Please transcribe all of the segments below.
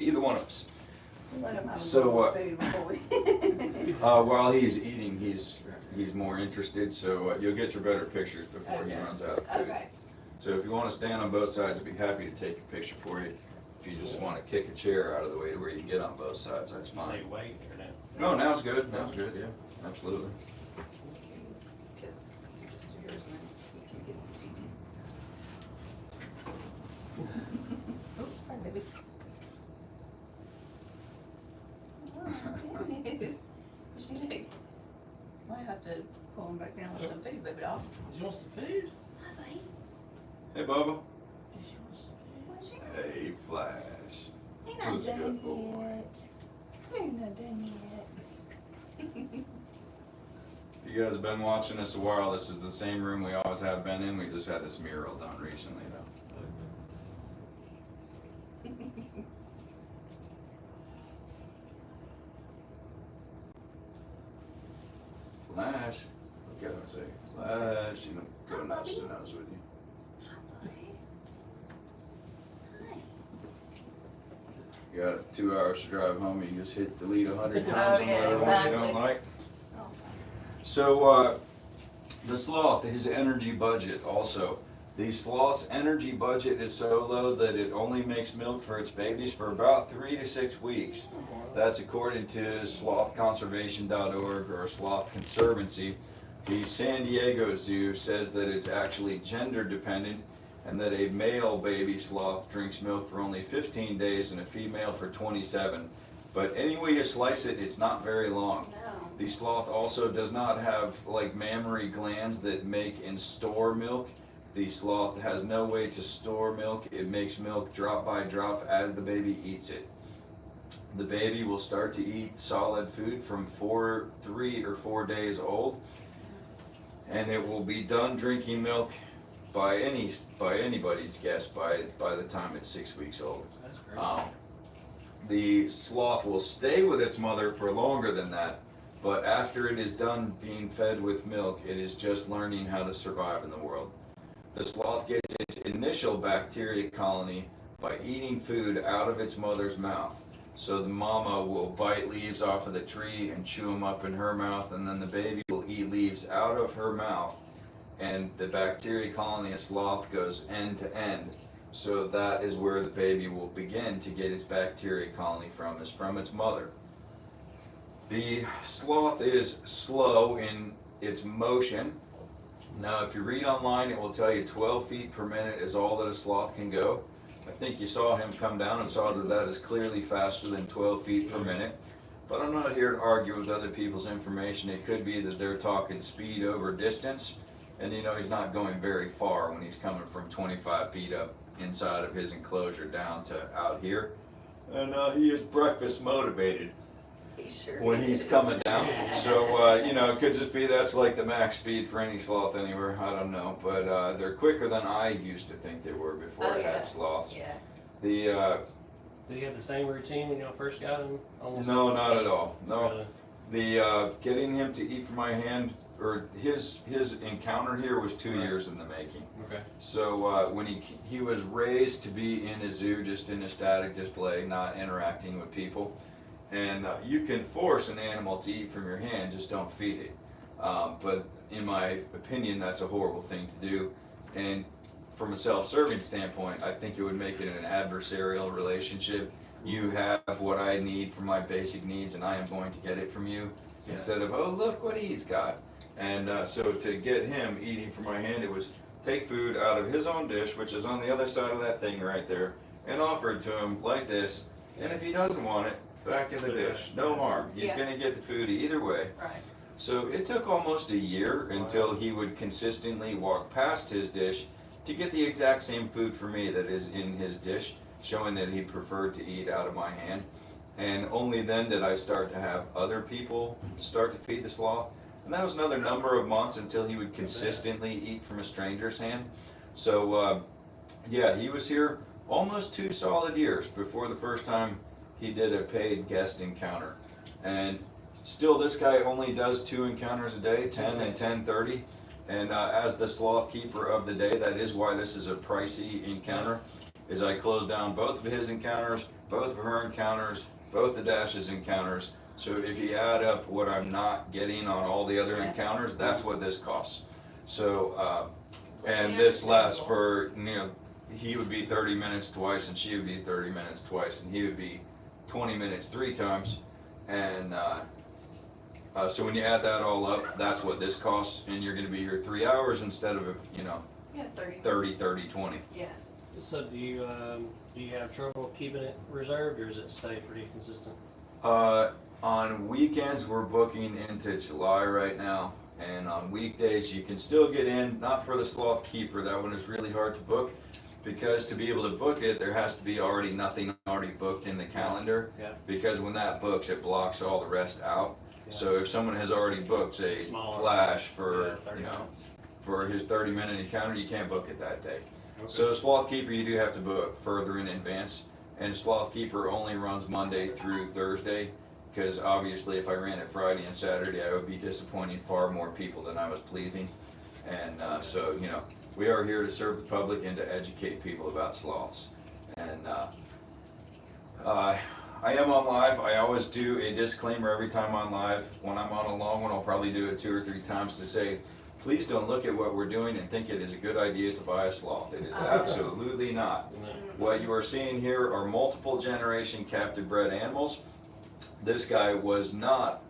either one of us. Let him have So, food before we. While he's eating, he's more interested, so you'll get your better pictures before he Okay. runs out of food. Okay. So if you want to stand on both sides, I'd be happy to take a picture for you. If you just want to kick a chair out of the way to where you can get on both sides, that's Say fine. wait or no? No, now's good, yeah, absolutely. Because just yours and then you can get the TV. Oops, sorry, baby. Oh, goodness. She like, might have to pull him back down with some food, baby doll. Did you want some food? Hi, buddy. Hey, Bubba. Did you want some food? What's your Hey, Flash. You're not Who's a done good boy? yet. You're not done yet. If you guys have been watching us a while, this is the same room we always have been in. We just had this mural done recently, though. Flash, look at him say, Flash, you know, go nose to nose with you. Hi, buddy. Hi. You got 2 hours to drive home, you can just hit delete 100 Oh, times on yeah, whatever ones you don't exactly. like. Awesome. So, the sloth, his energy budget also. The sloth's energy budget is so low that it only makes milk for its babies for about 3 to 6 weeks. That's according to slothconservation.org or Sloth Conservancy. The San Diego Zoo says that it's actually gender dependent and that a male baby sloth drinks milk for only 15 days and a female for 27. But any way you slice it, it's not very long. No. The sloth also does not have like mammary glands that make and store milk. The sloth has no way to store milk. It makes milk drop by drop as the baby eats it. The baby will start to eat solid food from 3 or 4 days old, and it will be done drinking milk by anybody's guess by the time it's 6 weeks old. That's great. The sloth will stay with its mother for longer than that, but after it is done being fed with milk, it is just learning how to survive in the world. The sloth gets its initial bacteria colony by eating food out of its mother's mouth. So the mama will bite leaves off of the tree and chew them up in her mouth, and then the baby will eat leaves out of her mouth, and the bacteria colony of sloth goes end to end. So that is where the baby will begin to get its bacteria colony from, is from its mother. The sloth is slow in its motion. Now, if you read online, it will tell you 12 feet per minute is all that a sloth can go. I think you saw him come down and saw that that is clearly faster than 12 feet per minute. But I'm not here to argue with other people's information. It could be that they're talking speed over distance. And you know, he's not going very far when he's coming from 25 feet up inside of his enclosure down to out here. And he is breakfast motivated Sure when he's coming down. So, you know, it could just be that's like the max speed for any sloth anywhere. I don't know. But they're quicker than I used to think they were before I had sloths. Yeah. The Did you have the same routine when y'all first got him? Almost no, the not same? at all. No. Really? The getting him to eat from my hand, or his encounter here was 2 years in the making. Okay. So when he was raised to be in a zoo, just in a static display, not interacting with people. And you can force an animal to eat from your hand, just don't feed it. But in my opinion, that's a horrible thing to do. And from a self-serving standpoint, I think it would make it an adversarial relationship. You have what I need for my basic needs, and I am going to get it from you. Yeah. Instead of, oh, look what he's got. And so to get him eating from my hand, it was take food out of his own dish, which is on the other side of that thing right there, and offer it to him like this. And if he doesn't want it, back in the dish. No harm. He's going to get the food either way. Right. So it took almost a year until he would consistently walk past his dish to get the exact same food for me that is in his dish, showing that he preferred to eat out of my hand. And only then did I start to have other people start to feed the sloth. And that was another number of months until he would consistently eat from a stranger's hand. So, yeah, he was here almost 2 solid years before the first time he did a paid guest encounter. And still, this guy only does 2 encounters a day, 10 and 10:30. And as the sloth keeper of the day, that is why this is a pricey encounter, is I close down both of his encounters both of her encounters, both the Dash's encounters. So if you add up what I'm not getting on all the other encounters, that's what this costs. So, and this lasts for, he would be 30 minutes twice, and she would be 30 minutes twice, and he would be 20 minutes 3 times. And so when you add that all up, that's what this costs, and you're going to be here 3 hours instead of, Yeah, 30, 20. Yeah. So do you have trouble keeping it reserved, or does it stay pretty consistent? On weekends, we're booking into July right now, and on weekdays, you can still get in, not for the Sloth Keeper. That one is really hard to book, because to be able to book it, there has to be nothing already booked in the calendar, Yeah. because when that books, it blocks all the rest out. Yeah. So if someone has already booked, say, Smaller. Flash for, 30 minutes. for his 30-minute encounter, you can't book it that day. Okay. So Sloth Keeper, you do have to book further in advance, and Sloth Keeper only runs Monday through Thursday, because obviously if I ran it Friday and Saturday, I would be disappointing far more people than I was pleasing. And so, we are here to serve the public and to educate people about sloths. And I am on live. I always do a disclaimer every time I'm live. When I'm on a long one, I'll probably do it 2 or 3 times to say, please don't look at what we're doing and think it is a good idea to buy a sloth. It is absolutely not. No. What you are seeing here are multiple generation captive bred animals. This guy was not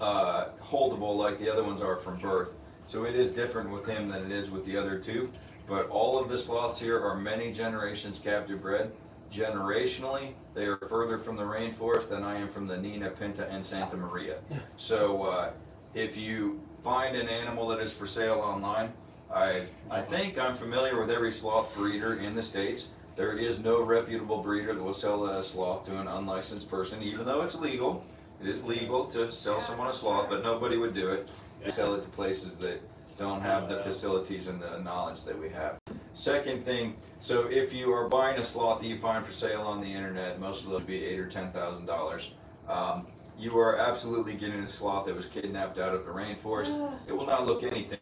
holdable like the other ones are from birth. So it is different with him than it is with the other 2. But all of the sloths here are many generations captive bred. Generationally, they are further from the rainforest than I am from the Nina, Pinta, and Santa Maria. So if you find an animal that is for sale online, I think I'm familiar with every sloth breeder in the States. There is no reputable breeder that will sell a sloth to an unlicensed person, even though it's legal. It is legal to sell someone a sloth, but nobody would do it. They sell it to places that don't have the facilities and the knowledge that we have. Second thing, so if you are buying a sloth that you find for sale on the internet, most of those would be $8,000 or $10,000. You are absolutely getting a sloth that was kidnapped out of the rainforest. It will not look anything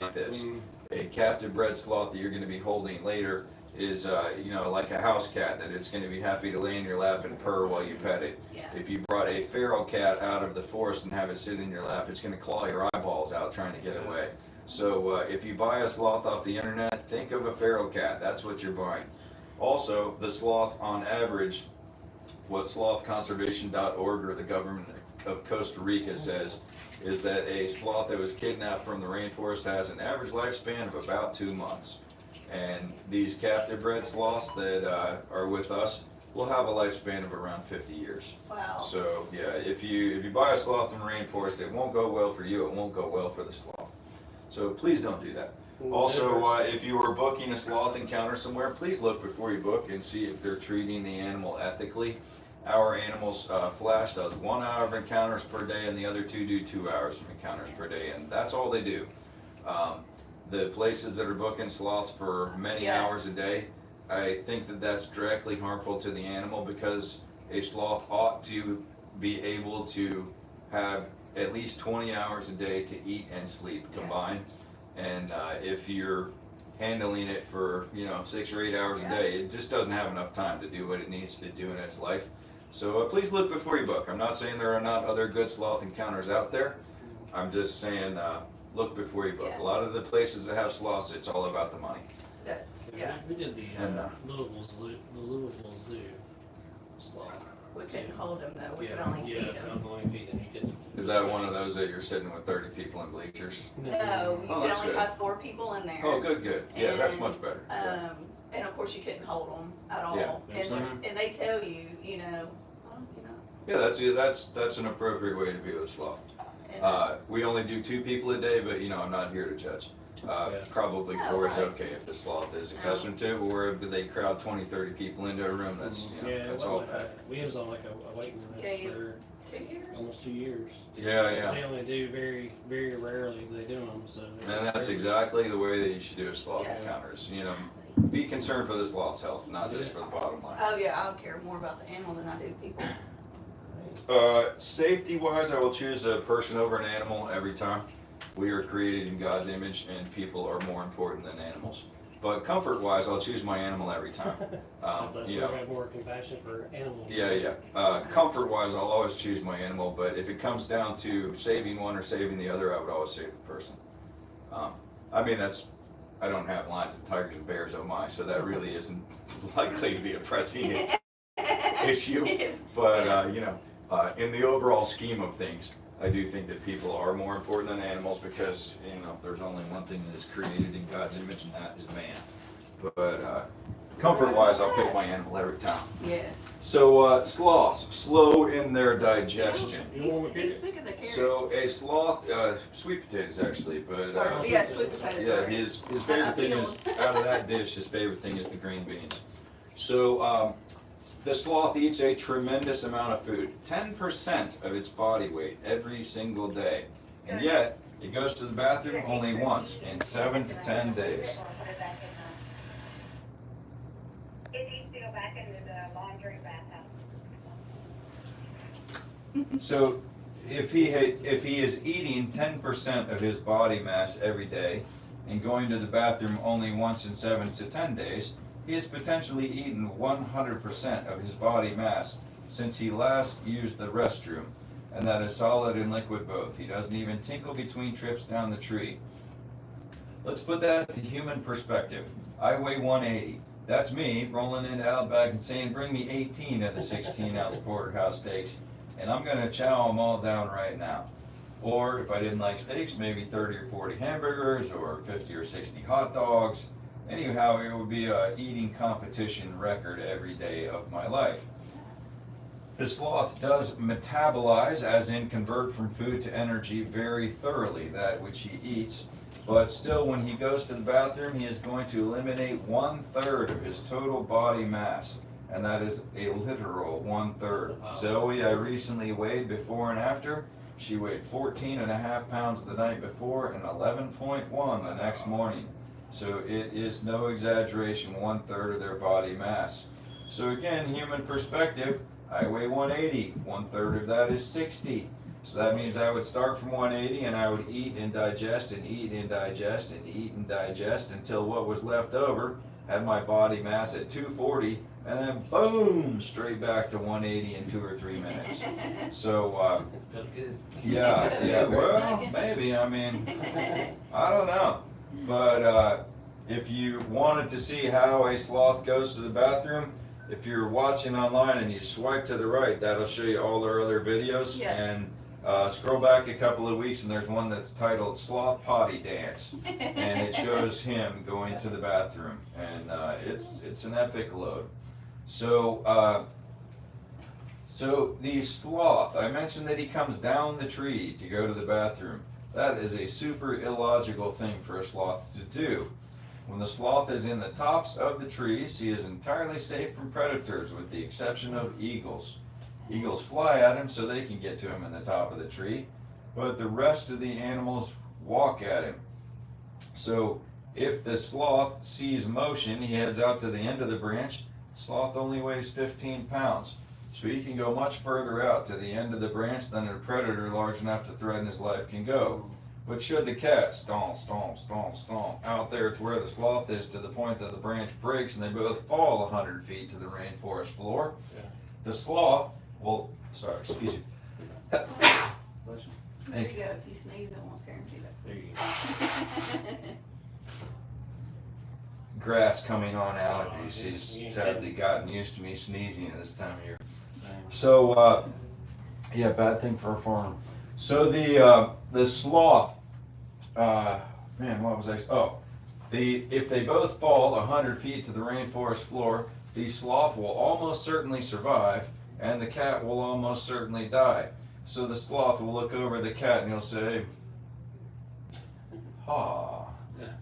like this. A captive bred sloth that you're going to be holding later is, like a house cat that it's going to be happy to lay in your lap and purr while you pet it. Yeah. If you brought a feral cat out of the forest and have it sit in your lap, it's going to claw your eyeballs out trying to get away. So if you buy a sloth off the internet, think of a feral cat. That's what you're buying. Also, the sloth on average, what slothconservation.org or the government of Costa Rica says, is that a sloth that was kidnapped from the rainforest has an average lifespan of about 2 months. And these captive bred sloths that are with us will have a lifespan of around 50 years. Wow. So yeah, if you buy a sloth from the rainforest, it won't go well for you, it won't go well for the sloth. So please don't do that. Also, if you are booking a sloth encounter somewhere, please look before you book and see if they're treating the animal ethically. Our animals, Flash does 1 hour of encounters per day, and the other 2 do 2 hours of encounters per day, and that's all they do. The places that are booking sloths for many hours a day, I think that that's directly harmful to the animal, because a sloth ought to be able to have at least 20 hours a day to eat and sleep combined. And if you're handling it for 6 or 8 hours a day, it just doesn't have enough time to do what it needs to do in its life. So please look before you book. I'm not saying there are not other good sloth encounters out there. I'm just saying look before you book. A lot of the places that have sloths, it's all about the money. We did the And, Louisville Zoo sloth. We couldn't hold them though. We could only feed them. only feed them. You could. Is that one of those that you're sitting with 30 people in bleachers? No, you Oh, could that's only good. have 4 people in there. Oh, good. Yeah, that's And, much better. And of course you couldn't hold them at all. Yeah. And they tell you, Yeah, that's an appropriate way to be with a sloth. and, We only do 2 people a day, but I'm not here to judge. Probably 4 is okay if the sloth is accustomed to, or if they crowd 20, 30 people into a room, that's that's all bad. We was on like a waiting list for 2 years. almost 2 years. Yeah. They only do very, very rarely. They do them, so. And that's exactly the way that you should do a sloth encounters. Be concerned for the sloth's health, not just for the bottom line. Oh yeah, I care more about the animal than I do people. Safety wise, I will choose a person over an animal every time. We are created in God's image, and people are more important than animals. But comfort-wise, I'll choose my animal every time. So You you know, have more compassion for animals. yeah. Comfort-wise, I'll always choose my animal, but if it comes down to saving one or saving the other, I would always save the person. I mean, I don't have lions and tigers and bears, oh my, so that really isn't likely to be a pressing issue. But, in the overall scheme of things, I do think that people are more important than animals because, there's only one thing that is created in God's image, and that is man. But comfort-wise, I'll pick my animal every time. Yes. So sloths, slow in their digestion. He's sick of the carrots. So a sloth, sweet potatoes actually, but Yeah, sweet potatoes. yeah, sorry. his favorite thing is out of that dish. His favorite thing is the green beans. So the sloth eats a tremendous amount of food, 10% of its body weight every single day, and yet it goes to the bathroom only once in 7 to 10 days. It needs to go back into the laundry bathtub. So if he is eating 10% of his body mass every day and going to the bathroom only once in 7 to 10 days, he has potentially eaten 100% of his body mass since he last used the restroom, and that is solid and liquid both. He doesn't even tinkle between trips down the tree. Let's put that into human perspective. I weigh 180. That's me rolling into Outback and saying, bring me 18 of the 16-ounce porterhouse steaks, and I'm going to chow them all down right now. Or if I didn't like steaks, maybe 30 or 40 hamburgers or 50 or 60 hot dogs. Anyhow, it would be an eating competition record every day of my life. The sloth does metabolize, as in convert from food to energy, very thoroughly, that which he eats. But still, when he goes to the bathroom, he is going to eliminate 1/3 of his total body mass. And that is a literal 1/3. Zoe, I recently weighed before and after. She weighed 14.5 pounds the night before and 11.1 the next morning. So it is no exaggeration, 1/3 of their body mass. So again, human perspective, I weigh 180, 1/3 of that is 60. So that means I would start from 180 and I would eat and digest and eat and digest and eat and digest until what was left over had my body mass at 240, and then boom, straight back to 180 in 2 or 3 minutes. So Felt good. yeah, well, maybe, I mean, I don't know. But if you wanted to see how a sloth goes to the bathroom, if you're watching online and you swipe to the right, that'll show you all our other videos. Yeah. And scroll back a couple of weeks and there's one that's titled Sloth Potty Dance. And it shows him going to the bathroom. And it's an epic load. So the sloth, I mentioned that he comes down the tree to go to the bathroom. That is a super illogical thing for a sloth to do. When the sloth is in the tops of the trees, he is entirely safe from predators with the exception of eagles. Eagles fly at him so they can get to him in the top of the tree, but the rest of the animals walk at him. So if the sloth sees motion, he heads out to the end of the branch. The sloth only weighs 15 pounds, so he can go much further out to the end of the branch than a predator large enough to threaten his life can go. But should the cat stomp, stomp, stomp, stomp out there to where the sloth is to the point that the branch breaks and they both fall 100 feet to the rainforest floor, the sloth will, excuse me. There you go. If you sneeze, it won't scare him too There you go. bad. Grass coming on allergies. He's sadly gotten used to me sneezing at this time of year. So, yeah, bad thing for a farm. So the sloth, man, what was I? Oh, if they both fall 100 feet to the rainforest floor, the sloth will almost certainly survive, and the cat will almost certainly die. So the sloth will look over the cat and he'll say, "Ha."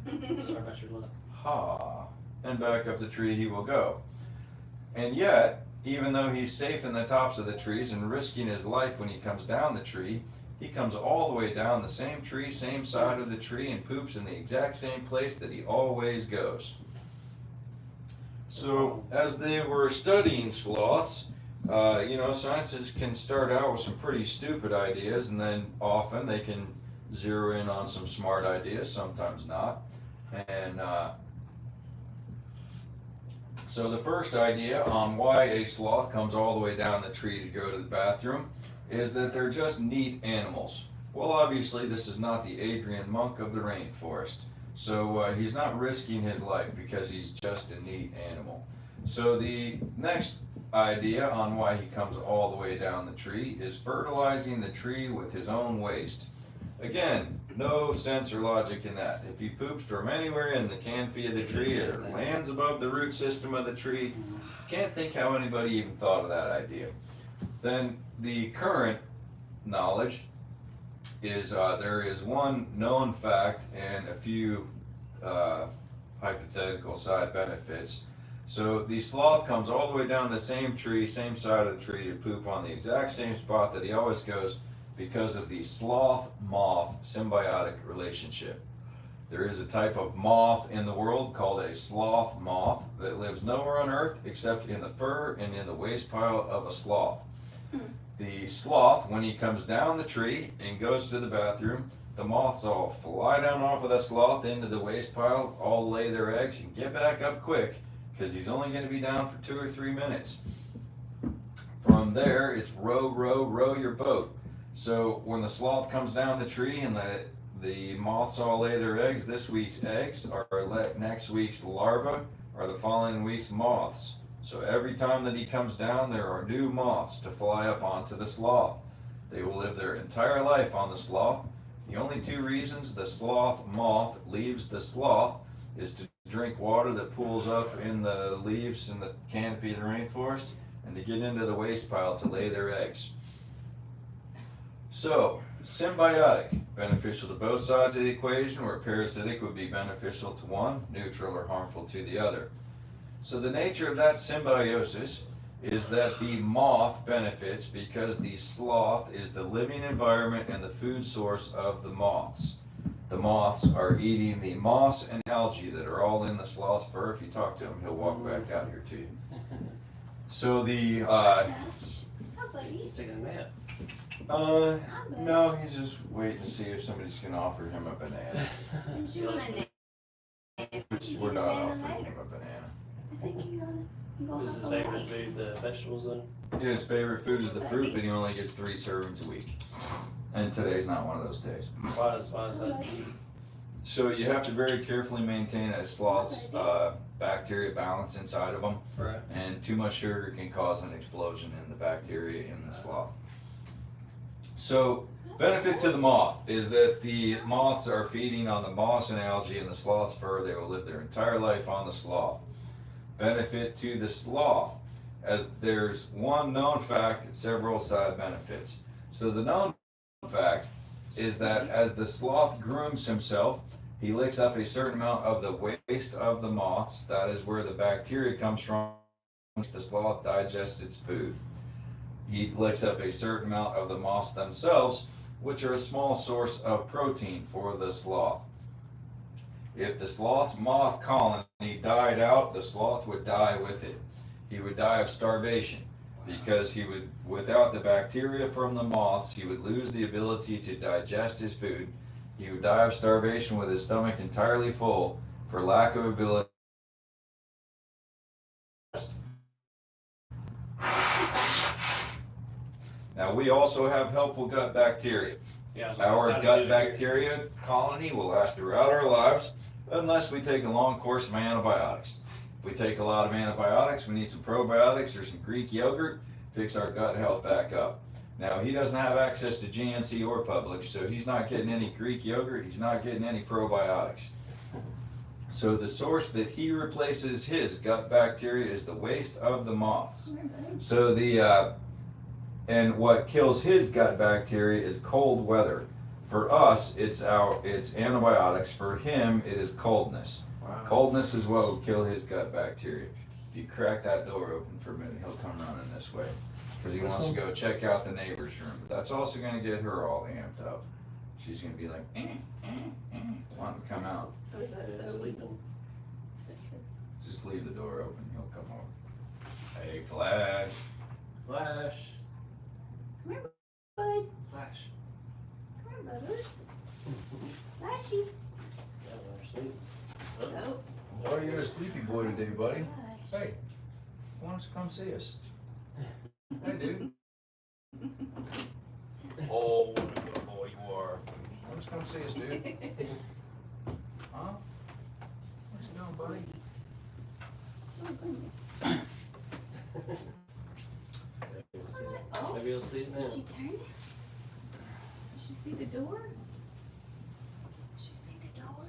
Sorry about your luck. Ha, and back up the tree he will go. And yet, even though he's safe in the tops of the trees and risking his life when he comes down the tree, he comes all the way down the same tree, same side of the tree, and poops in the exact same place that he always goes. So, as they were studying sloths, scientists can start out with some pretty stupid ideas, and then often they can zero in on some smart ideas, sometimes not. And So the first idea on why a sloth comes all the way down the tree to go to the bathroom is that they're just neat animals. Well, obviously this is not the Adrian monk of the rainforest. So he's not risking his life because he's just a neat animal. So the next idea on why he comes all the way down the tree is fertilizing the tree with his own waste. Again, no sense or logic in that. If he poops from anywhere in the canopy of the tree or lands above the root system of the tree, can't think how anybody even thought of that idea. Then the current knowledge is there is one known fact and a few hypothetical side benefits. So the sloth comes all the way down the same tree, same side of the tree to poop on the exact same spot that he always goes because of the sloth-moth symbiotic relationship. There is a type of moth in the world called a sloth moth that lives nowhere on Earth except in the fur and in the waste pile of a sloth. The sloth, when he comes down the tree and goes to the bathroom, the moths all fly down off of the sloth into the waste pile, all lay their eggs and get back up quick because he's only going to be down for 2 or 3 minutes. From there, it's row, row, row your boat. So when the sloth comes down the tree and the moths all lay their eggs, this week's eggs are next week's larvae or the following week's moths. So every time that he comes down, there are new moths to fly up onto the sloth. They will live their entire life on the sloth. The only 2 reasons the sloth moth leaves the sloth is to drink water that pools up in the leaves in the canopy of the rainforest and to get into the waste pile to lay their eggs. So, symbiotic, beneficial to both sides of the equation, where parasitic would be beneficial to one, neutral or harmful to the other. So the nature of that symbiosis is that the moth benefits because the sloth is the living environment and the food source of the moths. The moths are eating the moss and algae that are all in the sloth's fur. If you talk to him, he'll walk back out here to you. So the He's taking a nap. no, he's just waiting to see if somebody's gonna offer him a banana. Which we're not offering him a banana. I think you gonna What's his favorite food? The vegetables then? His favorite food is the fruit, but he only gets 3 servings a week. And today's not one of those days. Why is that? So you have to very carefully maintain a sloth's bacteria balance inside of them. Right. And too much sugar can cause an explosion in the bacteria in the sloth. So, benefit to the moth is that the moths are feeding on the moss and algae in the sloth's fur. They will live their entire life on the sloth. Benefit to the sloth, as there's one known fact and several side benefits. So the known fact is that as the sloth grooms himself, he licks up a certain amount of the waste of the moths. That is where the bacteria comes from. The sloth digests its food. He licks up a certain amount of the moths themselves, which are a small source of protein for the sloth. If the sloth's moth colony died out, the sloth would die with it. He would die of starvation because he would, without the bacteria from the moths, he would lose the ability to digest his food. He would die of starvation with his stomach entirely full for lack of ability. Now we also have helpful gut bacteria. Yeah, Our gut bacteria colony will last throughout our lives unless we take a long course of antibiotics. If we take a lot of antibiotics, we need some probiotics or some Greek yogurt, fix our gut health back up. Now he doesn't have access to GNC or Publix, so he's not getting any Greek yogurt, he's not getting any probiotics. So the source that he replaces his gut bacteria is the waste of the moths. So and what kills his gut bacteria is cold weather. For us, it's antibiotics. For him, it is coldness. Wow. Coldness is what will kill his gut bacteria. If you crack that door open for a minute, he'll come running this way because he wants to go check out the neighbor's room. But that's also going to get her all amped up. She's going to be like, wanting to come out. Sleeping. Just leave the door open. He'll come over. Hey, Flash. Flash. Come here, bud. Flash. Come here, butters. Flashy. Yeah, we're asleep. Oh. Oh, you're a sleepy boy today, buddy. Hey, why don't you come see us? Hey, dude. Oh, what a good boy you are. Why don't you come see us, dude? Huh? What you doing, buddy? Oh, goodness. Oh, Maybe you'll see it now. did she turn it? Did she see the door? Did she see the door?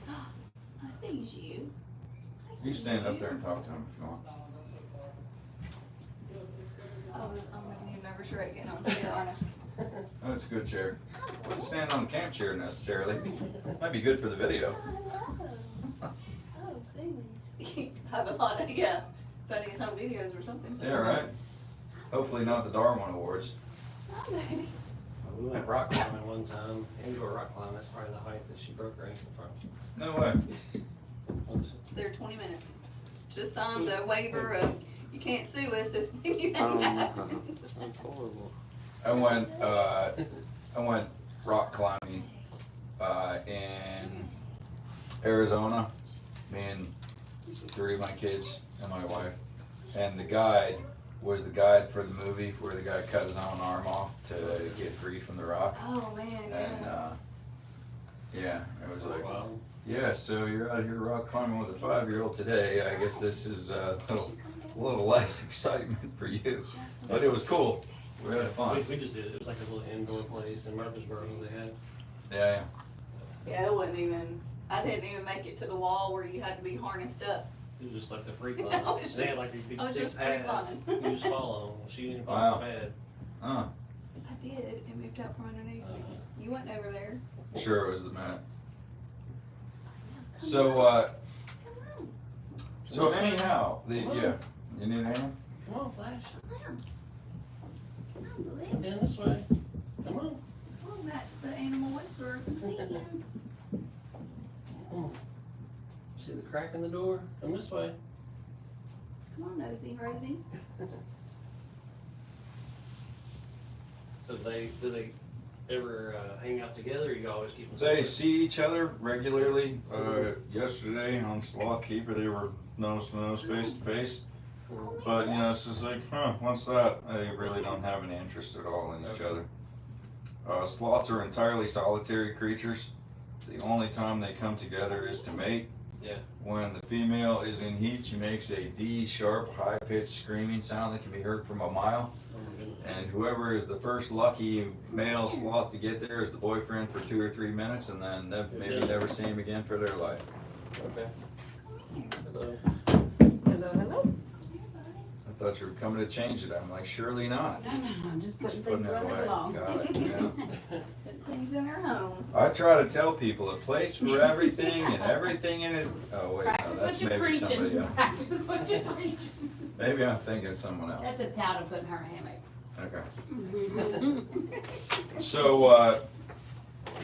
I see you. I see You stand up there and talk to him if you want. Oh, I'm making you nervous right getting on here, aren't I? Oh, it's a good chair. Wouldn't stand on a camp chair necessarily. Might be good for the video. Oh, goodness. You have a lot of, yeah, funny some videos or something. Yeah, right? Hopefully not the Darwin Awards. Oh, baby. We went rock climbing one time, indoor rock climbing, that's probably the height that she broke her ankle from. No way. It's there 20 minutes. Just signed the waiver of, you can't sue us if anything happens. That's horrible. I went rock climbing in Arizona. Me and 3 of my kids and my wife. And the guide was the guide for the movie where the guy cut his own arm off to get free from the rock. Oh, man, And yeah. yeah, it was like, Wow. yeah, so you're out here rock climbing with a 5-year-old today. I guess this is a little less excitement for you. But it was cool. We had fun. We just did it. It was like a little indoor place in Murfreesboro they had. Yeah, Yeah, it wasn't even, I didn't even make it to the wall where you had to be harnessed up. It was just like the free No, climb. it's They had just- like these big I was thick just free pads. climbing. You just follow them. She didn't follow Wow. the pad. huh? I did, it moved out from underneath me. You went over there. Sure, it was the mat. Come So, on. Come so anyhow, Come on. yeah, you need a hand? Come on, Flash. on. Come on, Blake. Come down this way. Come on. Oh, that's the animal whisperer. We see him. See the crack in the door? Come this way. Come on, Nosy Rosie. So do they ever hang out together, or you always keep them They separate? see each other regularly. Yesterday on Sloth Keeper, they were nose to nose, face to face. But you know, it's just like, once that, they really don't have any interest at all in each Okay. other. Sloths are entirely solitary creatures. The only time they come together is to mate. Yeah. When the female is in heat, she makes a D sharp, high pitched screaming sound that can be heard from a mile. Oh my goodness. And whoever is the first lucky male sloth to get there is the boyfriend for 2 or 3 minutes, and then maybe never see him again for their life. Okay. Hello. Hello, hello. I thought you were coming to change it. I'm like, surely not. No, I'm just Just putting things it running away. along. Got it, yeah. Put things in her home. I try to tell people a place for everything and everything in it. Oh wait, no, Practice that's what you're maybe somebody preaching. else. Practice what you're preaching. Maybe I'm thinking of someone else. That's a towel to put in her hammock. Okay. So,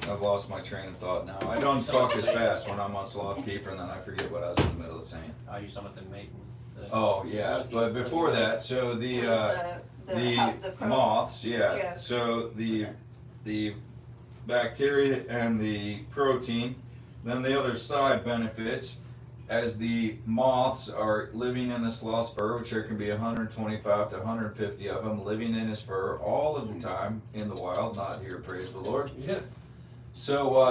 I've lost my train of thought now. I don't talk as fast when I'm on Sloth Keeper, and then I forget what I was in the middle of saying. Oh, you talking about the mating? Oh, yeah, but before that, so It was the pro- moths, yeah. Yeah. So the bacteria and the protein. Then the other side benefits, as the moths are living in the sloth's fur, which there can be 125 to 150 of them living in his fur all of the time in the wild, not here, praise the Lord. Yeah. So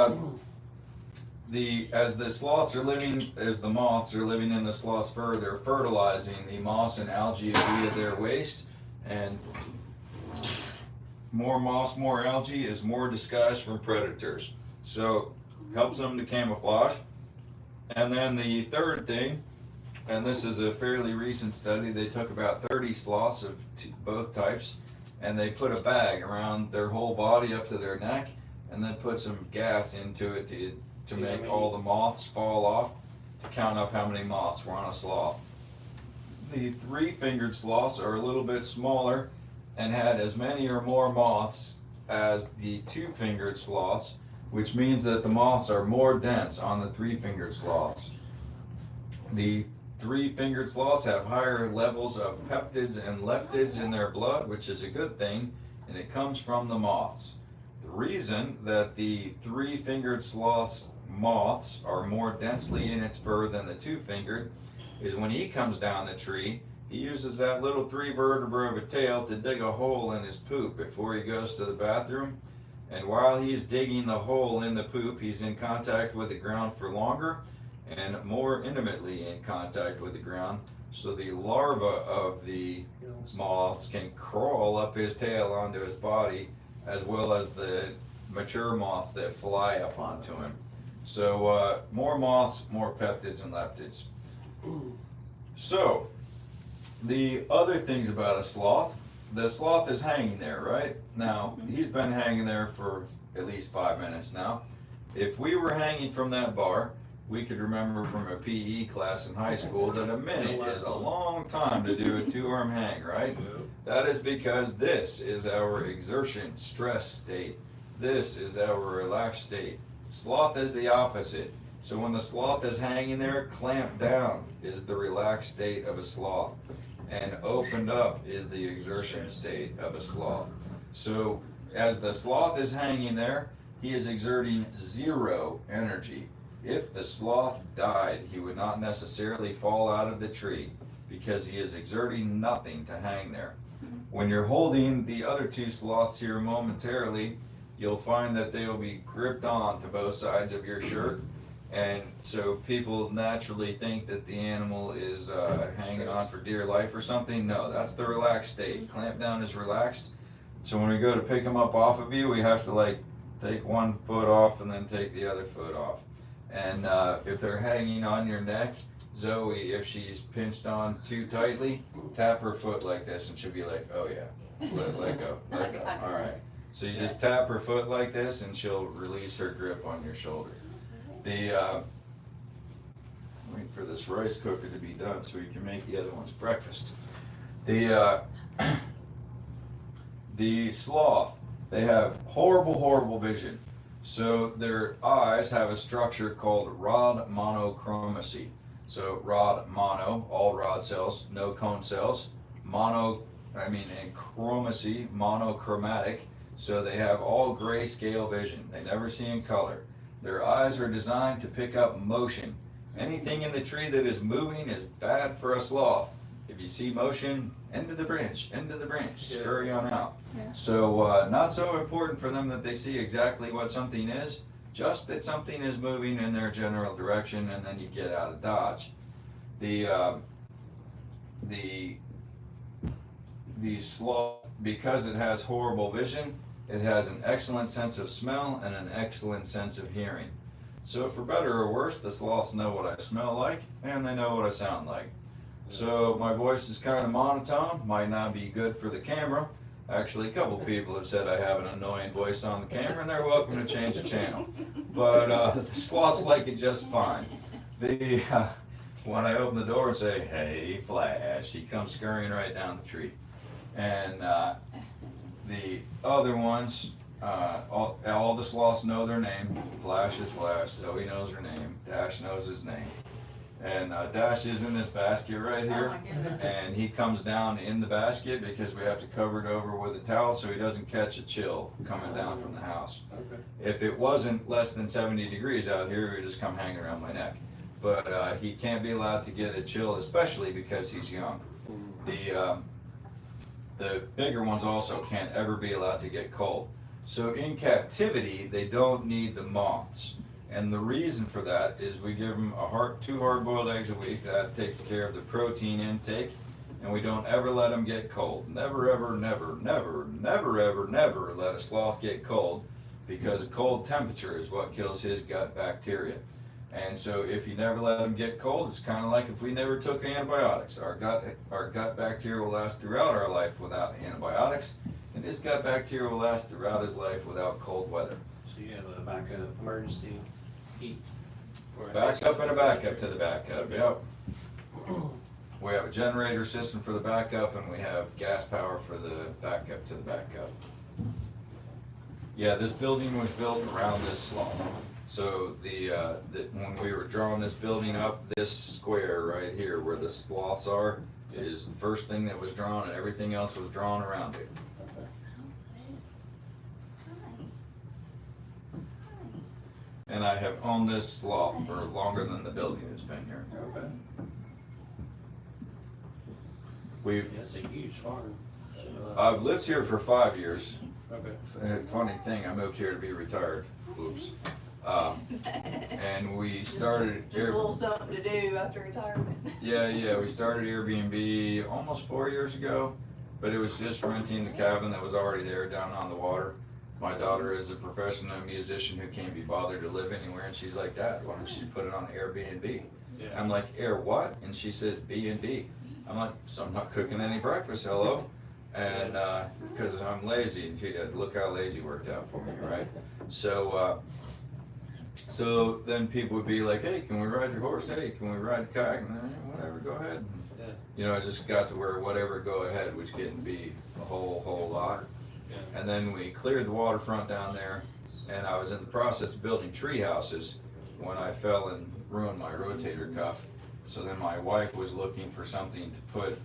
as the moths are living in the sloth's fur, they're fertilizing the moss and algae via their waste, and more moss, more algae is more disguise from predators. So helps them to camouflage. And then the third thing, and this is a fairly recent study, they took about 30 sloths of both types, and they put a bag around their whole body up to their neck, and then put some gas into it to make all the moths fall off, to count up how many moths were on a sloth. The 3-fingered sloths are a little bit smaller and had as many or more moths as the 2-fingered sloths, which means that the moths are more dense on the 3-fingered sloths. The 3-fingered sloths have higher levels of peptids and leptids in their blood, which is a good thing, and it comes from the moths. The reason that the 3-fingered sloth's moths are more densely in its fur than the 2-fingered is when he comes down the tree, he uses that little 3 vertebra of a tail to dig a hole in his poop before he goes to the bathroom. And while he's digging the hole in the poop, he's in contact with the ground for longer and more intimately in contact with the ground. So the larva of the moths can crawl up his tail onto his body, as well as the mature moths that fly up onto him. So more moths, more peptids and leptids. So the other things about a sloth, the sloth is hanging there, right? Now, he's been hanging there for at least 5 minutes now. If we were hanging from that bar, we could remember from a PE class in high school that a minute is a long time to do a 2-arm hang, right? That is because this is our exertion stress state. This is our relaxed state. Sloth is the opposite. So when the sloth is hanging there, clamped down is the relaxed state of a sloth. And opened up is the exertion state of a sloth. So as the sloth is hanging there, he is exerting 0 energy. If the sloth died, he would not necessarily fall out of the tree because he is exerting nothing to hang there. When you're holding the other 2 sloths here momentarily, you'll find that they will be gripped on to both sides of your shirt. And so people naturally think that the animal is hanging on for dear life or something. No, that's the relaxed state. Clamp down is relaxed. So when we go to pick them up off of you, we have to like take one foot off and then take the other foot off. And if they're hanging on your neck, Zoe, if she's pinched on too tightly, tap her foot like this and she'll be like, oh yeah, let go, let go. All right. So you just tap her foot like this and she'll release her grip on your shoulder. Wait for this rice cooker to be done so we can make the other one's breakfast. The sloth, they have horrible vision. So their eyes have a structure called rod monochromacy. So rod mono, all rod cells, no cone cells. And chromacy, monochromatic. So they have all grayscale vision. They never see in color. Their eyes are designed to pick up motion. Anything in the tree that is moving is bad for a sloth. If you see motion, end of the branch, scurry on out. Yeah. So not so important for them that they see exactly what something is, just that something is moving in their general direction, and then you get out of dodge. The sloth, because it has horrible vision, it has an excellent sense of smell and an excellent sense of hearing. So for better or worse, the sloths know what I smell like and they know what I sound like. So my voice is kind of monotone, might not be good for the camera. Actually, a couple people have said I have an annoying voice on the camera and they're welcome to change the channel. But the sloths like it just fine. When I open the door and say, hey, Flash, he comes scurrying right down the tree. And the other ones, all the sloths know their name. Flash is Flash, Zoe knows her name, Dash knows his name. And Dash is in this basket right here. Oh my goodness. And he comes down in the basket because we have to cover it over with a towel so he doesn't catch a chill coming down from the house. Okay. If it wasn't less than 70 degrees out here, he would just come hanging around my neck. But he can't be allowed to get a chill, especially because he's young. The bigger ones also can't ever be allowed to get cold. So in captivity, they don't need the moths. And the reason for that is we give them 2 hard-boiled eggs a week. That takes care of the protein intake. And we don't ever let them get cold. Never, ever, never, never, never, ever, never let a sloth get cold, because cold temperature is what kills his gut bacteria. And so if you never let them get cold, it's kind of like if we never took antibiotics. Our gut bacteria will last throughout our life without antibiotics, and his gut bacteria will last throughout his life without cold weather. So you have a backup emergency heat. Backup and a backup to the backup, yep. We have a generator system for the backup, and we have gas power for the backup to the backup. Yeah, this building was built around this sloth. So when we were drawing this building up, this square right here where the sloths are is the first thing that was drawn, and everything else was drawn around it. And I have owned this sloth for longer than the building has been here. Okay. We've That's a huge farm. I've lived here for 5 years. Okay. Funny thing, I moved here to be retired. Oops. And we started. Just a little something to do after retirement. Yeah, we started Airbnb almost 4 years ago, but it was just renting the cabin that was already there down on the water. My daughter is a professional musician who can't be bothered to live anywhere, and she's like, Dad, why don't you put it on Airbnb? Yeah. I'm like, Air what? And she says B&B. I'm like, so I'm not cooking any breakfast, hello? And because I'm lazy, and she had, look how lazy worked out for me, right? So then people would be like, hey, can we ride your horse? Hey, can we ride the kayak? And then, whatever, go ahead. Yeah. You know, I just got to where whatever, go ahead was getting to be a whole lot. Yeah. And then we cleared the waterfront down there, and I was in the process of building tree houses when I fell and ruined my rotator cuff. So then my wife was looking for something to put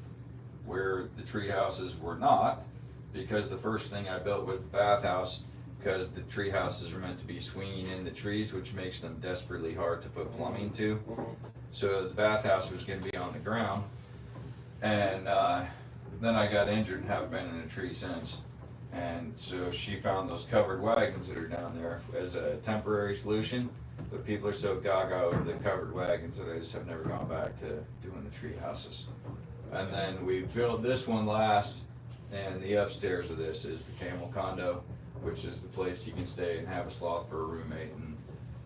where the tree houses were not, because the first thing I built was the bathhouse, because the tree houses are meant to be swinging in the trees, which makes them desperately hard to put plumbing to. So the bathhouse was going to be on the ground, and then I got injured and haven't been in a tree since. And so she found those covered wagons that are down there as a temporary solution, but people are so gaga over the covered wagons that I just have never gone back to doing the tree houses. And then we built this one last, and the upstairs of this is the camel condo, which is the place you can stay and have a sloth for a roommate, and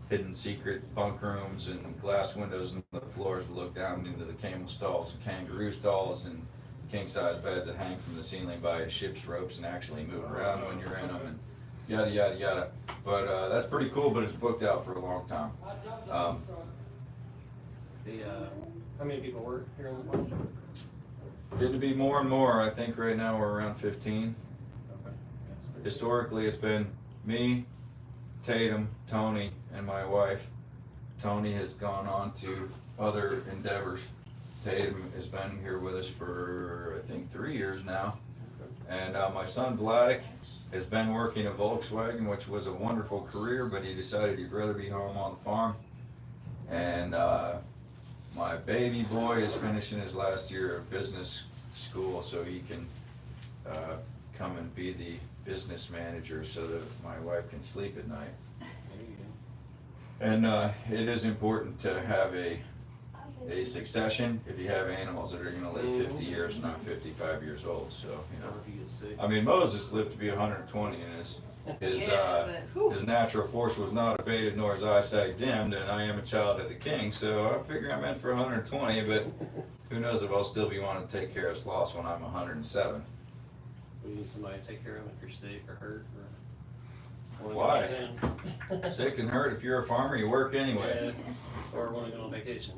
hidden secret bunk rooms and glass windows in the floors that look down into the camel stalls and kangaroo stalls, and king-size beds that hang from the ceiling by ship's ropes and actually move around when you're in them, and yada yada yada. But that's pretty cool, but it's booked out for a long time. How many people work here on the farm? Getting to be more and more. I think right now we're around 15. Okay. Historically, it's been me, Tatum, Tony, and my wife. Tony has gone on to other endeavors. Tatum has been here with us for, I think, 3 years now. And my son Vladik has been working at Volkswagen, which was a wonderful career, but he decided he'd rather be home on the farm. And my baby boy is finishing his last year of business school, so he can come and be the business manager so that my wife can sleep at night. And it is important to have a succession if you have animals that are going to live 50 years, not 55 years old. So, you know, I mean, Moses lived to be 120, and his natural force was not abated, nor his eyesight dimmed, and I am a child of the King. So I figure I'm in for 120, but who knows if I'll still be wanting to take care of sloths when I'm 107. We need somebody to take care of them if you're sick or hurt or Why? Sick and hurt. If you're a farmer, you work anyway. Yeah. Or want to go on vacation.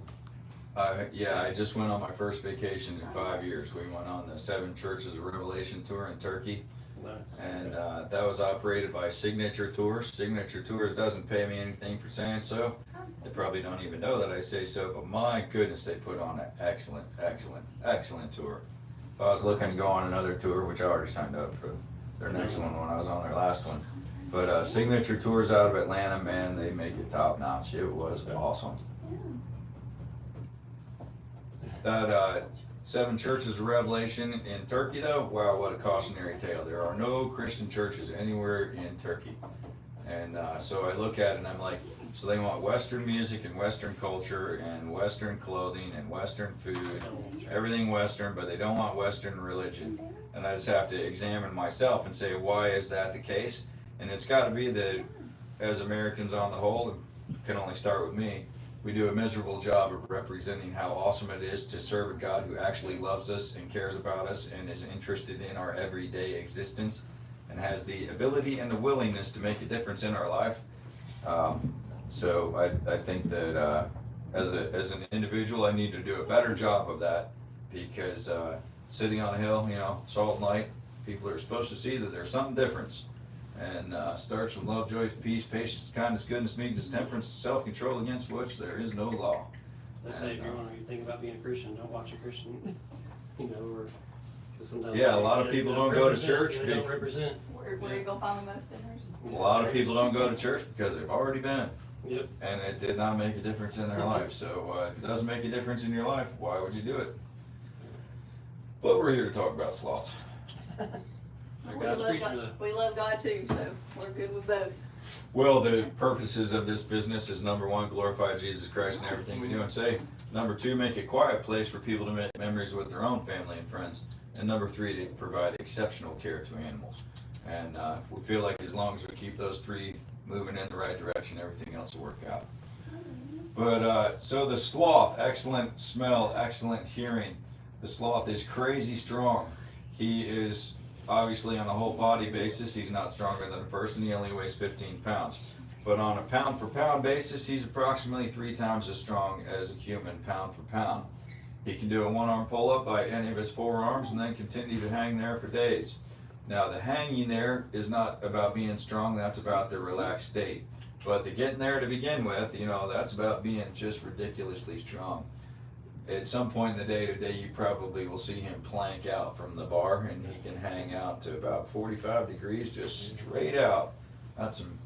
Yeah, I just went on my first vacation in 5 years. We went on the 7 Churches of Revelation tour in Turkey. Nice. And that was operated by Signature Tours. Signature Tours doesn't pay me anything for saying so. They probably don't even know that I say so, but my goodness, they put on an excellent, excellent, excellent tour. If I was looking to go on another tour, which I already signed up for their next one when I was on their last one. But Signature Tours out of Atlanta, man, they make it top notch. It was awesome. That 7 Churches of Revelation in Turkey, though, wow, what a cautionary tale. There are no Christian churches anywhere in Turkey. And so I look at it and I'm like, so they want Western music and Western culture and Western clothing and Western food, everything Western, but they don't want Western religion. And I just have to examine myself and say, why is that the case? And it's got to be that as Americans on the whole, it can only start with me, we do a miserable job of representing how awesome it is to serve a God who actually loves us and cares about us and is interested in our everyday existence and has the ability and the willingness to make a difference in our life. So I think that as an individual, I need to do a better job of that, because sitting on a hill, you know, salt and light, people are supposed to see that there's something different. And starts with love, joy, peace, patience, kindness, goodness, meekness, temperance, self-control, against which there is no law. They say if you want to think about being a Christian, don't watch a Christian. You know, or because sometimes Yeah, a lot of people don't go to church. They don't represent. Where you gonna find the most sinners? A lot of people don't go to church because they've already been, Yep. and it did not make a difference in their life. So if it doesn't make a difference in your life, why would you do it? But we're here to talk about sloths. They're God's creature, We love God too, so we're good with both. Well, the purposes of this business is number one, glorify Jesus Christ in everything we do and say. Number two, make a quiet place for people to make memories with their own family and friends. And number three, to provide exceptional care to animals. And we feel like as long as we keep those three moving in the right direction, everything else will work out. But so the sloth, excellent smell, excellent hearing. The sloth is crazy strong. He is obviously on a whole body basis, he's not stronger than a person. He only weighs 15 pounds. But on a pound for pound basis, he's approximately 3 times as strong as a human pound for pound. He can do a one-arm pull-up by any of his forearms and then continue to hang there for days. Now the hanging there is not about being strong, that's about the relaxed state. But the getting there to begin with, that's about being just ridiculously strong. At some point in the day today, you probably will see him plank out from the bar, and he can hang out to about 45 degrees, just straight out. That's some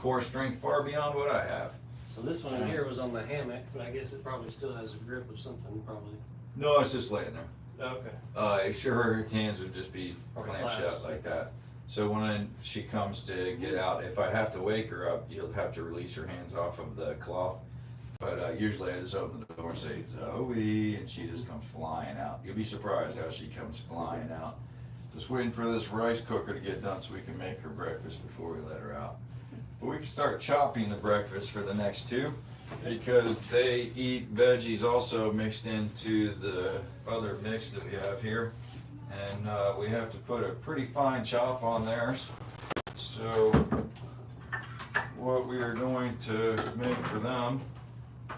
core strength far beyond what I have. So this one in here was on the hammock, but I guess it probably still has a grip of something, probably. No, it's just laying there. Okay. Sure, her hands would just be Probably clamped shut clasped. like that. So when she comes to get out, if I have to wake her up, you'll have to release her hands off of the cloth. But usually I just open the door and say, Zoe, and she just comes flying out. You'll be surprised how she comes flying out. Just waiting for this rice cooker to get done so we can make her breakfast before we let her out. But we can start chopping the breakfast for the next two because they eat veggies also mixed into the other mix that we have here. And we have to put a pretty fine chop on theirs. So what we are going to make for them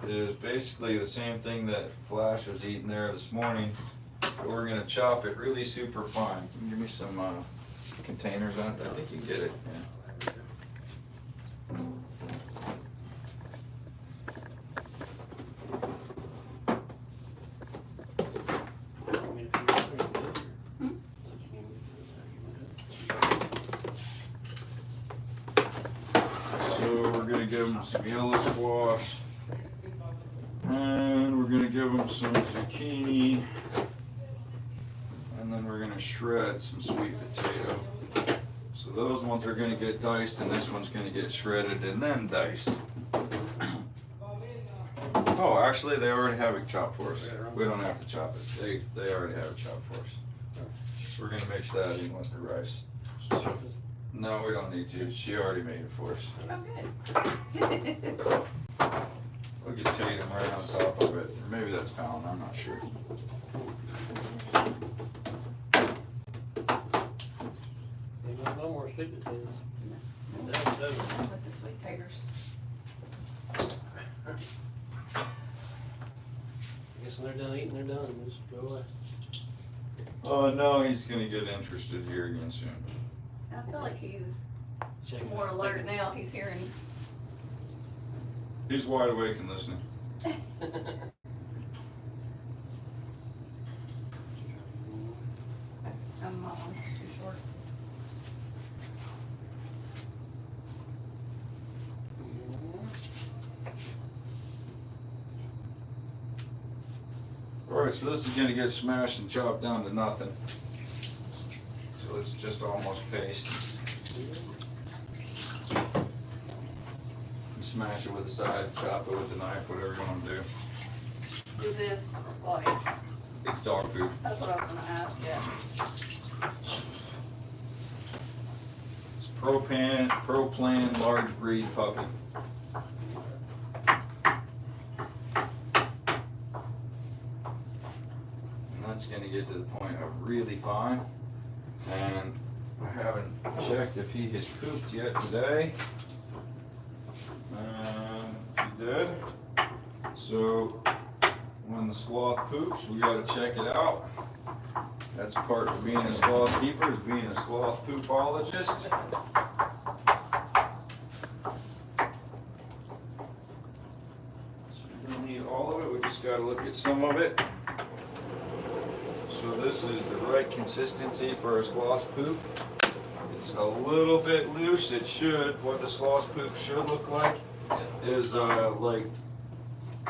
is basically the same thing that Flash was eating there this morning. But we're gonna chop it really super fine. Can you give me some containers on it? I think you can get it. Yeah. So we're gonna give them some yellow squash. And we're gonna give them some zucchini, and then we're gonna shred some sweet potato. So those ones are gonna get diced, and this one's gonna get shredded and then diced. Oh, actually, they already have it chopped for us. We don't have to chop it. They already have it chopped for us. We're gonna mix that in with the rice. So, no, we don't need to. She already made it for us. Oh, good. We'll get Tatum right on top of it. Or maybe that's Fallon, I'm not sure. Maybe a little more sweet potatoes. That With the sweet taters. I guess when they're done eating, they're done. We'll just go away. Oh no, he's gonna get interested here again soon. I feel like he's Check it more out. alert now. He's hearing. He's wide awake and listening. Too short. Alright, so this is gonna get smashed and chopped down to nothing. So it's just almost paste. You smash it with the side, chop it with the knife, whatever you wanna do. Is this like? It's dog food. That's what I was gonna ask. Yeah. It's Pro-Plan large breed puppy. And that's gonna get to the point of really fine. And I haven't checked if he has pooped yet today. He did. So when the sloth poops, we gotta check it out. That's part of being a sloth keeper, is being a sloth poopologist. So we don't need all of it, we just gotta look at some of it. So this is the right consistency for a sloth poop. It's a little bit loose, it should, what the sloth poop should look like is like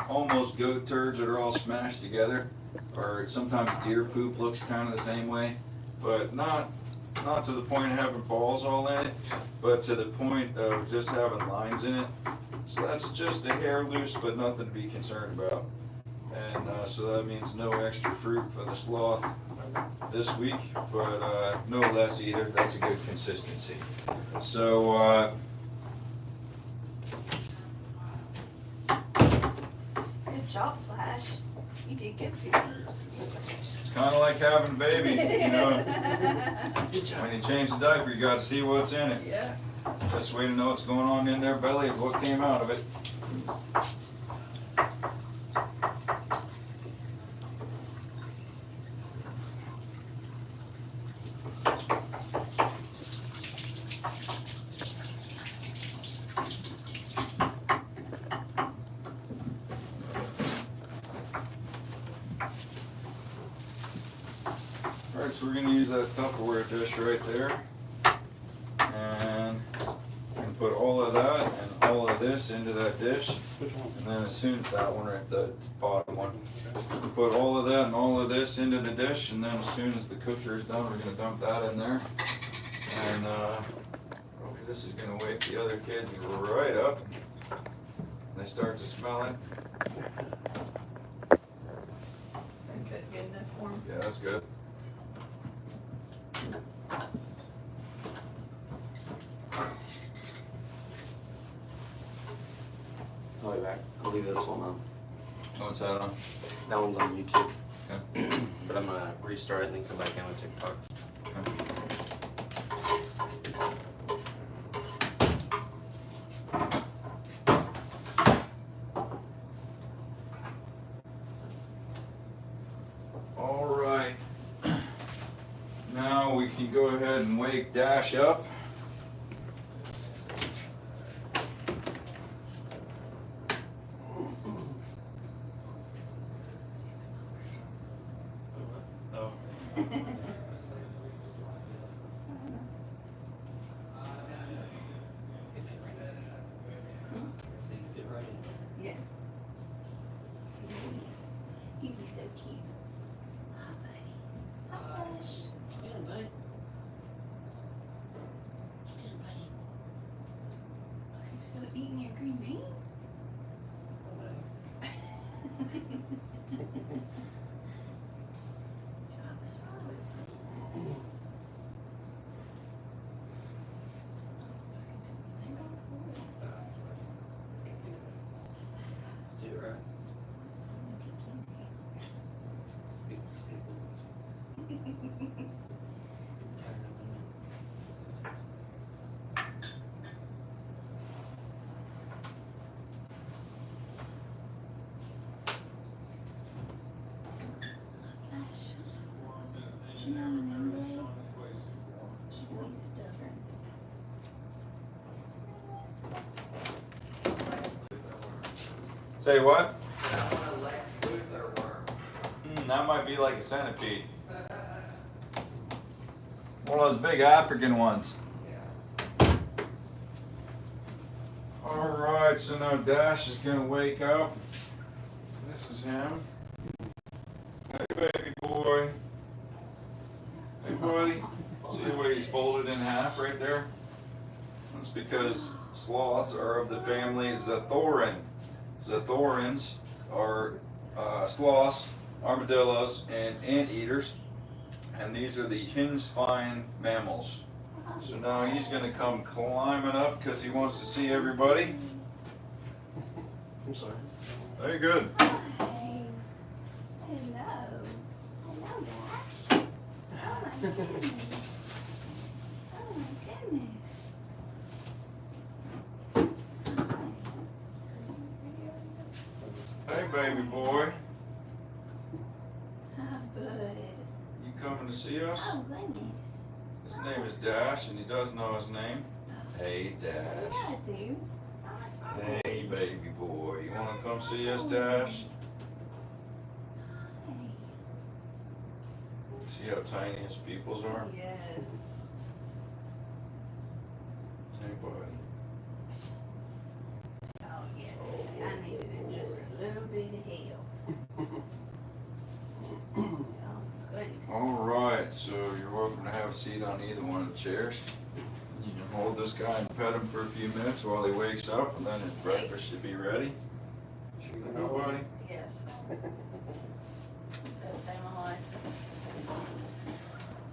almost goat turds that are all smashed together. or sometimes deer poop looks kind of the same way, but not to the point of having balls all in it, but to the point of just having lines in it. So that's just a hair loose, but nothing to be concerned about. And so that means no extra fruit for the sloth this week, but no less either. That's a good consistency. So Good job, Flash. You did good. it's kind of like having a baby, you know. Good job. When you change the diaper, you got to see what's in it. Yeah. Best way to know what's going on in their belly is what came out of it. Alright, so we're going to use that Tupperware dish right there. And we're going to put all of that and all of this into that dish. Which one? And then as soon as that one, right, the bottom one. We put all of that and all of this into the dish, and then as soon as the cooker is done, we're going to dump that in there. And probably this is going to wake the other kids right up. They start to smell it. That could get enough for him. Yeah, that's good. I'll be back. I'll leave this one on. What's that on? That one's on YouTube. Okay. But I'm gonna restart it and then come back in with TikTok. All right. Now we can go ahead and wake Dash up. Oh. It fit right in. See, it fit right in. Yeah. You'd be so cute. Hi, buddy. Hi, Flash. Yeah, bud. Yeah, buddy. Are you still eating your green bean? Job is fine. Let's do it right. Speak. Flash. She's not an invalid. She can be stubborn. Say what? That might be like a centipede. One of those big African ones. Alright, so now Dash is gonna wake up. This is him. Hey baby boy. Hey buddy. See the way he's folded in half right there? That's because sloths are of the family Zathorin. Zathorins are sloths, armadillos, and anteaters, and these are the hinge spine mammals. So now he's going to come climbing up because he wants to see everybody. I'm sorry. Very good. Hi. Hello. Hello, Dash. Oh my goodness. Oh my goodness. Hey baby boy, Hi, bud. you coming to see us? Oh goodness. His name is Dash, and he does know his name. Hey Dash. Yeah, I do. Nice boy. Hey baby boy, you want to come see us, Dash? Hi. See how tiny his pupils are? Yes. Hey buddy. Oh yes. I needed just a little bit of help. on either one of the chairs. You can hold this guy and pet him for a few minutes while he wakes up, and then his breakfast should be ready. Sure You know, buddy? Yes. Best day of my life.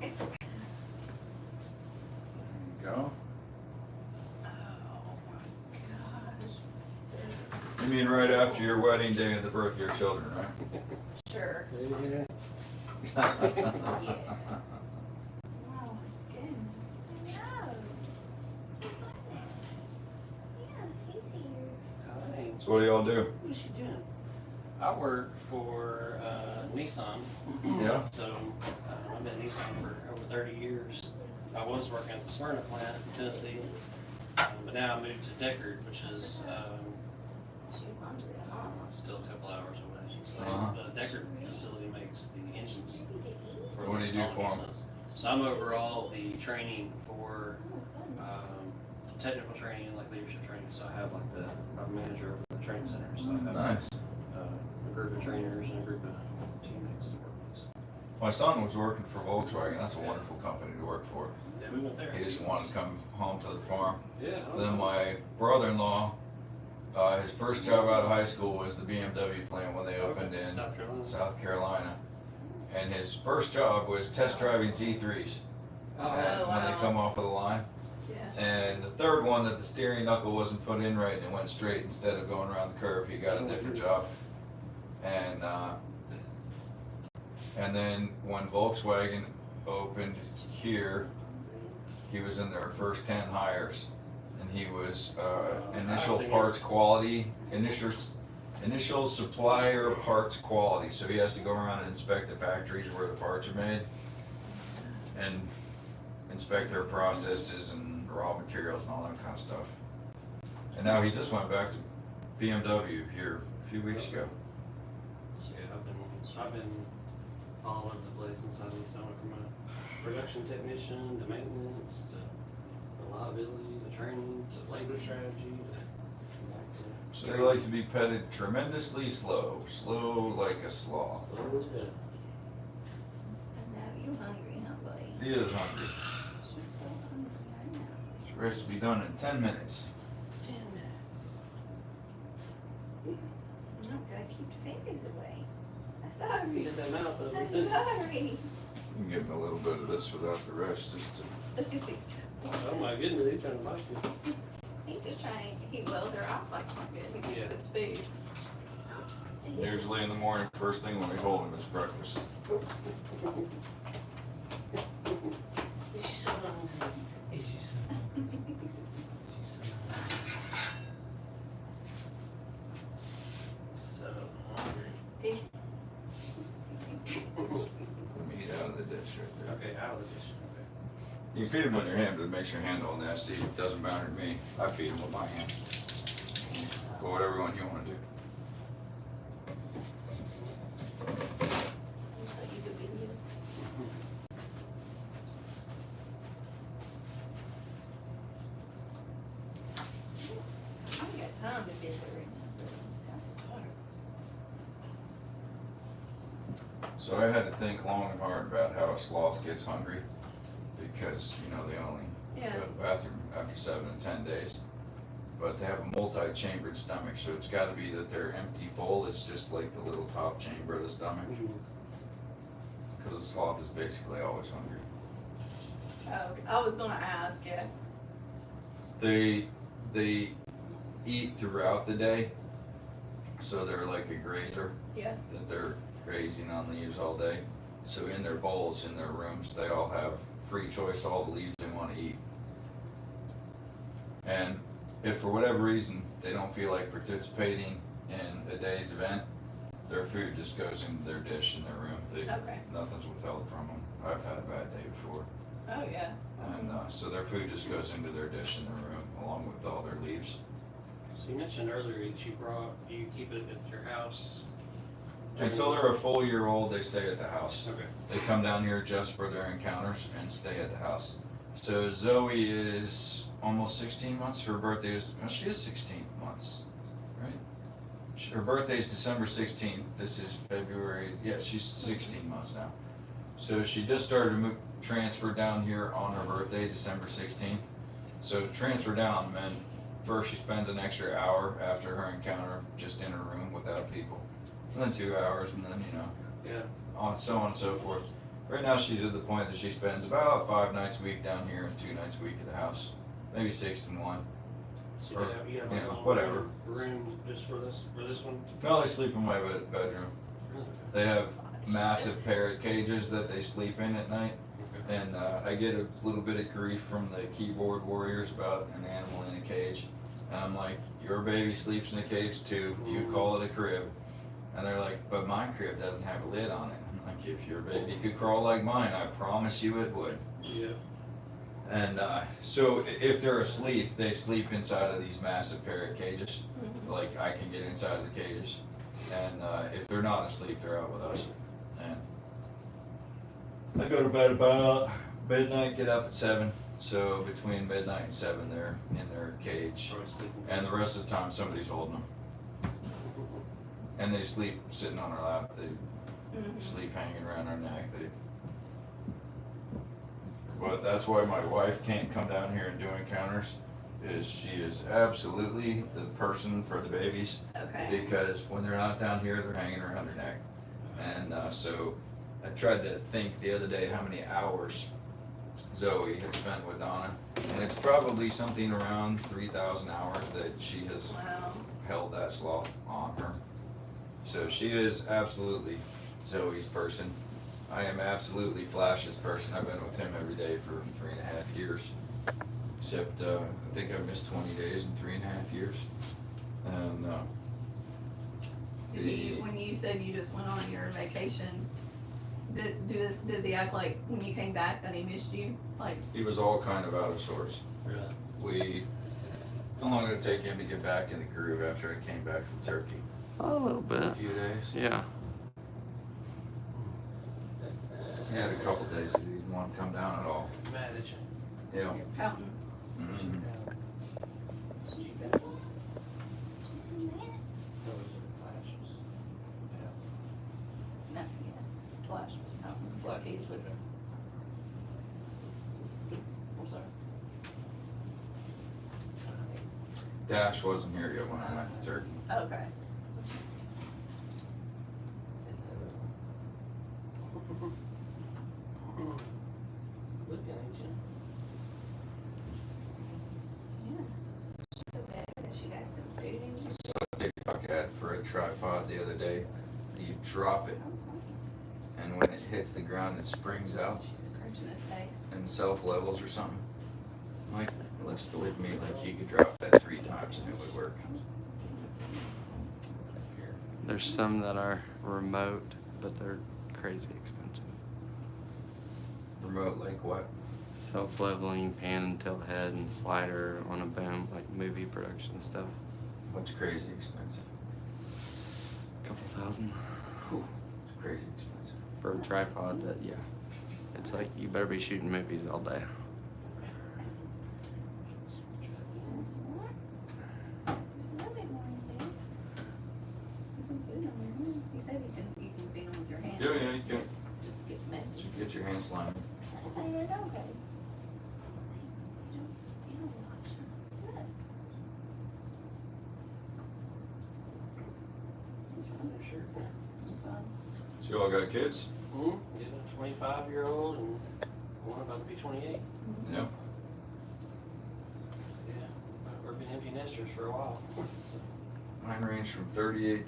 There you go. Oh my gosh. You mean right after your wedding day and the birth of your children, right? Sure. Yeah. Oh my goodness. No. Yeah, he's here. Hi. So what do y'all do? What is she doing? I work for Nissan. Yeah? So I've been at Nissan for over 30 years. I was working at the Smyrna plant in Tennessee, but now I moved to Deckard, which is She hungry, huh? still a couple hours away. So Uh-huh. the Deckard facility makes the engines. For What do you do all for 'em? Nissans. So I'm over all the training for technical training and like leadership training. So I have like I'm manager of the training center. So I have Nice. a group of trainers and a group of teammates to work with. My son was working for Volkswagen. That's a wonderful company to work for. Yeah, we went there. He just wanted to come home to the farm. Yeah. Then my brother-in-law, his first job out of high school was the BMW plant when they opened in South Carolina. South Carolina. And his first job was test driving Z3s Oh, and when they wow. come off of the line. Yeah. And the third one that the steering knuckle wasn't put in right and it went straight instead of going around the curve, he got a different job. And then when Volkswagen opened here, he was in their first 10 hires, and he was initial parts quality, initial supplier parts quality. So he has to go around and inspect the factories where the parts are made, and inspect their processes and raw materials and all that kind of stuff. And now he just went back to BMW here a few weeks ago. Yeah, I've been all over the place since I went from a production technician to maintenance to reliability to training to labor strategy to back to. So they like to be petted tremendously slow like a sloth. Slowly, but And now you hungry, huh, buddy? He is hungry. She's so hungry, I know. It's supposed to be done in 10 minutes. You gotta keep your fingers away. I'm sorry. Get that mouth up. I'm sorry. You can give him a little bit of this without the rest, just to Oh my goodness, he's trying to bite you. He's just trying, their eyesight's not good, he thinks Yeah. it's food. See? usually in the morning, first thing when we hold him is breakfast. Is she so hungry? Is she so hungry? She's so hungry. Let me eat out of the dish right there. Okay, out of the dish. Okay. You can feed him with your hand, but it makes your hand all nasty. It doesn't matter to me. I feed him with my hand. Or whatever one you want to do. So you could video. I ain't got time to visit right now, but I'm starving. So I had to think long and hard about how a sloth gets hungry, because, you know, they only Yeah. go to the bathroom after 7 to 10 days. But they have a multi-chambered stomach, so it's gotta be that they're empty full, it's just like the little top chamber of the stomach. Because a sloth is basically always hungry. Oh, okay. I was gonna ask, yeah. They eat throughout the day, so they're like a grazer. Yeah. That they're grazing on leaves all day. So in their bowls, in their rooms, they all have free choice of all the leaves they want to eat. And if for whatever reason they don't feel like participating in a day's event, their food just goes into their dish in their room. Okay. Nothing's withheld from them. I've had a bad day before. Oh, yeah. And so their food just goes into their dish in their room along with all their leaves. So you mentioned earlier that you keep it at your house? Until they're a full year old, they stay at the house. Okay. They come down here just for their encounters and stay at the house. So Zoe is almost 16 months. Her birthday is, well, she is 16 months, right? Her birthday is December 16th. This is February. Yeah, she's 16 months now. So she just started to transfer down here on her birthday, December 16th. So to transfer down meant first she spends an extra hour after her encounter just in her room without people. And then 2 hours, and then, Yeah. so on and so forth. Right now she's at the point that she spends about 5 nights a week down here and 2 nights a week at the house. Maybe 6 and 1. So Or, you have you a know, little whatever. room just for this one? No, they sleep in my bedroom. Okay. They have massive parrot cages that they sleep in at night. And I get a little bit of grief from the keyboard warriors about an animal in a cage. And I'm like, your baby sleeps in a cage too. You call it a crib. And they're like, but my crib doesn't have a lid on it. I'm like, if your baby could crawl like mine, I promise you it would. Yeah. And so if they're asleep, they sleep inside of these massive parrot cages. Like I can get inside of the cages. And if they're not asleep, they're out with us. And I go to bed about midnight, get up at 7. So between midnight and 7, they're in their cage. Probably sleeping. And the rest of the time, somebody's holding them. And they sleep sitting on our lap. They sleep hanging around our neck. But that's why my wife can't come down here and do encounters. Is she is absolutely the person for the babies. Okay. Because when they're not down here, they're hanging around her neck. And so I tried to think the other day how many hours Zoe had spent with Donna. And it's probably something around 3,000 hours that she has Wow. held that sloth on her. So she is absolutely Zoe's person. I am absolutely Flash's person. I've been with him every day for 3.5 years. Except I think I've missed 20 days in 3.5 years. And When you said you just went on your vacation, does he act like when you came back that he missed you? Like, he was all kind of out of sorts. Really? How long did it take him to get back in the groove after I came back from Turkey? A little A bit. few days. Yeah. He had a couple days that he didn't want to come down at all. Mad at you. Yeah. you're pouting. Mhm. She's so, she's so mad. No, yeah. Flash was pouting because he's with. I'm sorry. Dash wasn't here yet when I went to Turkey. Okay. Looking at you. Yeah. Go back. She got some food in you. So TikTok ad for a tripod the other day. You drop it, and when it hits the ground, it springs out She's scratching his face. and self-levels or something. Like, it looks to me like you could drop that 3 times and it would work. There's some that are remote, but they're crazy expensive. Remote like what? Self-leveling, pan and tilt head and slider on a boom, like movie production stuff. What's crazy expensive? Couple thousand Whew, it's crazy expensive. for a tripod that, yeah. It's like you better be shooting movies all day. That's what? There's a little bit more in there. You can put it on your hand. He said you can feed him with your hand. Yeah, you can. Just gets messy. Get your hands slimy. Let's say they don't go. Say, you don't watch them. Look. It's fine. Sure. That's fine. So you all got kids? Yeah, 25-year-old and one about to be 28. Yeah. Yeah, we've been empty nesters for a while. So. Mine range from 38 down